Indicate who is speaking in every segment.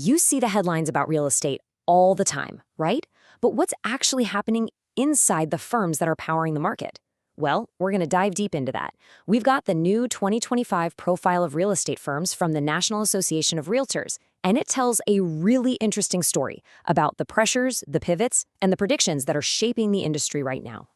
Speaker 1: You see the headlines about real estate all the time, right? But what's actually happening inside the firms that are powering the market? Well, we're going to dive deep into that. We've got the new 2025 profile of real estate firms from the National Association of Realtors, and it tells a really interesting story about the pressures, the pivots, and the predictions that are shaping the industry right now.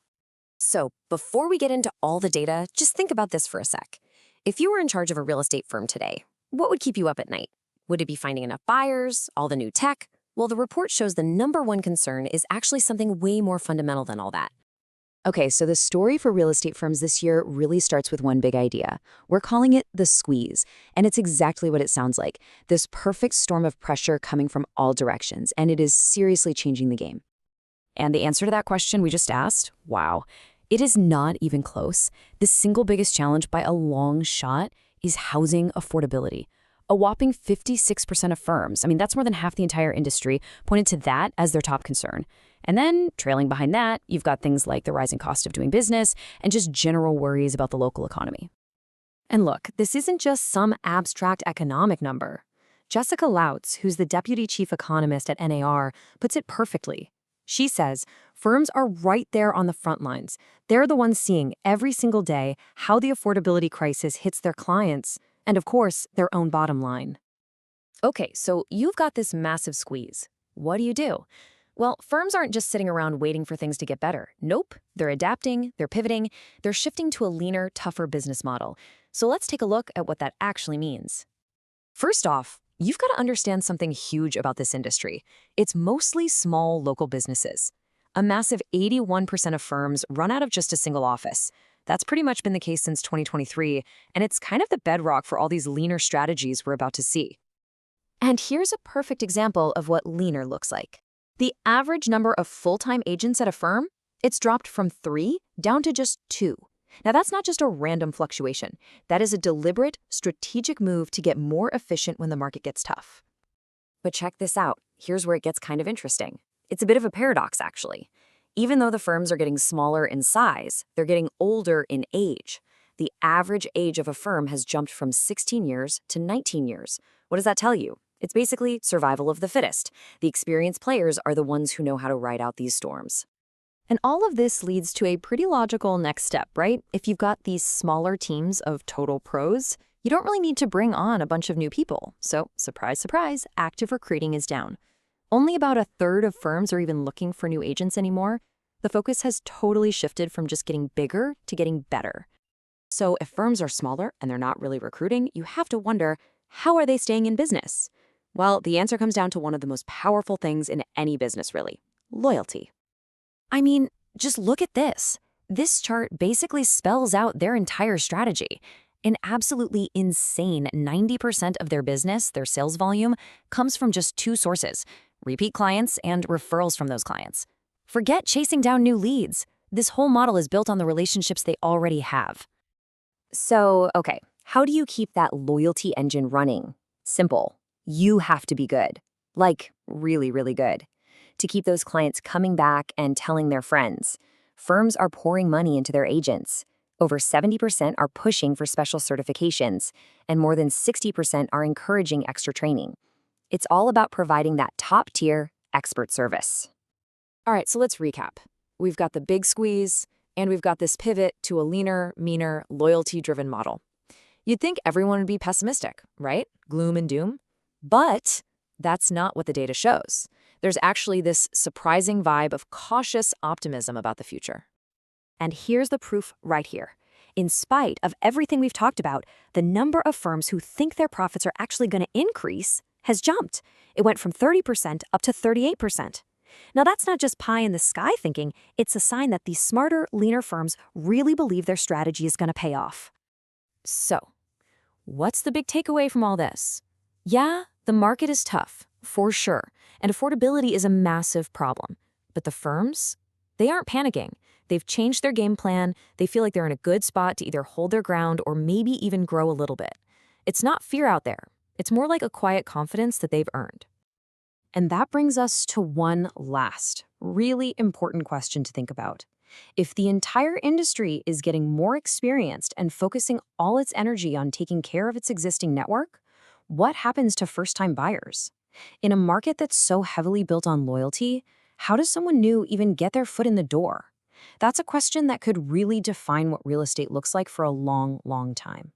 Speaker 1: So, before we get into all the data, just think about this for a sec. If you were in charge of a real estate firm today, what would keep you up at night? Would it be finding enough buyers, all the new tech? Well, the report shows the number one concern is actually something way more fundamental than all that. Okay, so the story for real estate firms this year really starts with one big idea. We're calling it the squeeze, and it's exactly what it sounds like, this perfect storm of pressure coming from all directions, and it is seriously changing the game. And the answer to that question we just asked? Wow. It is not even close. The single biggest challenge by a long shot is housing affordability. A whopping 56% of firms, that's more than half the entire industry, pointed to that as their top concern. And then, trailing behind that, you've got things like the rising cost of doing business and just general worries about the local economy. And look, this isn't just some abstract economic number. Jessica Lautz, who's the deputy chief economist at NAR, puts it perfectly. She says, firms are right there on the front lines. They're the ones seeing every single day how the affordability crisis hits their clients and, of course, their own bottom line. Okay, so you've got this massive squeeze. What do? Well, firms aren't just sitting around waiting for things to get better. Nope, they're adapting, they're pivoting, they're shifting to a leaner, tougher business model. So let's take a look at what that actually means. First off, you've got to understand something huge about this industry. It's mostly small local businesses. A massive 81% of firms run out of just a single office. That's pretty much been the case since 2023, and it's kind of the bedrock for all these leaner strategies we're about to see. And here's a perfect example of what leaner looks like. The average number of full-time agents at a firm, it's dropped from 3 down to just 2. Now, that's not just a random fluctuation. That is a deliberate, strategic move to get more efficient when the market gets tough. But check this out. Here's where it gets kind of interesting. It's a bit of a paradox, actually. Even though the firms are getting smaller in size, they're getting older in age. The average age of a firm has jumped from 16 years to 19 years. What does that tell you? It's basically survival of the fittest. The experienced players are the ones who know how to ride out these storms. And all of this leads to a pretty logical next step, right? If you've got these smaller teams of total pros, you don't really need to bring on a bunch of new people. So, surprise, surprise, active recruiting is down. Only about a third of firms are even looking for new agents anymore. The focus has totally shifted from just getting bigger to getting better. So if firms are smaller and they're not really recruiting, you have to wonder, how are they staying in business? Well, the answer comes down to one of the most powerful things in any business, really: loyalty. Just look at this. This chart basically spells out their entire strategy. An absolutely insane 90% of their business, their sales volume, comes from just 2 sources: repeat clients and referrals from those clients. Forget chasing down new leads. This whole model is built on the relationships they already have. So, okay, how do you keep that loyalty engine running? Simple. You have to be good. Like, really, really good. To keep those clients coming back and telling their friends. Firms are pouring money into their agents. Over 70% are pushing for special certifications, and more than 60% are encouraging extra training. It's all about providing that top-tier expert service. All right, so let's recap. We've got the big squeeze, and we've got this pivot to a leaner, meaner, loyalty-driven model. You'd think everyone would be pessimistic, right? Gloom and doom. But that's not what the data shows. There's actually this surprising vibe of cautious optimism about the future. And here's the proof right here. In spite of everything we've talked about, the number of firms who think their profits are actually going to increase has jumped. It went from 30% up to 38%. Now, that's not just pie in the sky thinking. It's a sign that these smarter, leaner firms really believe their strategy is going to pay off. So, what's the big takeaway from all this? Yeah, the market is tough, for sure, and affordability is a massive problem. But the firms, they aren't panicking. They've changed their game plan. They feel like they're in a good spot to either hold their ground or maybe even grow a little bit. It's not fear out there. It's more like a quiet confidence that they've earned. And that brings us to one last, really important question to think about. If the entire industry is getting more experienced and focusing all its energy on taking care of its existing network, what happens to first-time buyers? In a market that's so heavily built on loyalty, how does someone new even get their foot in the door? That's a question that could really define what real estate looks like for a long, long time.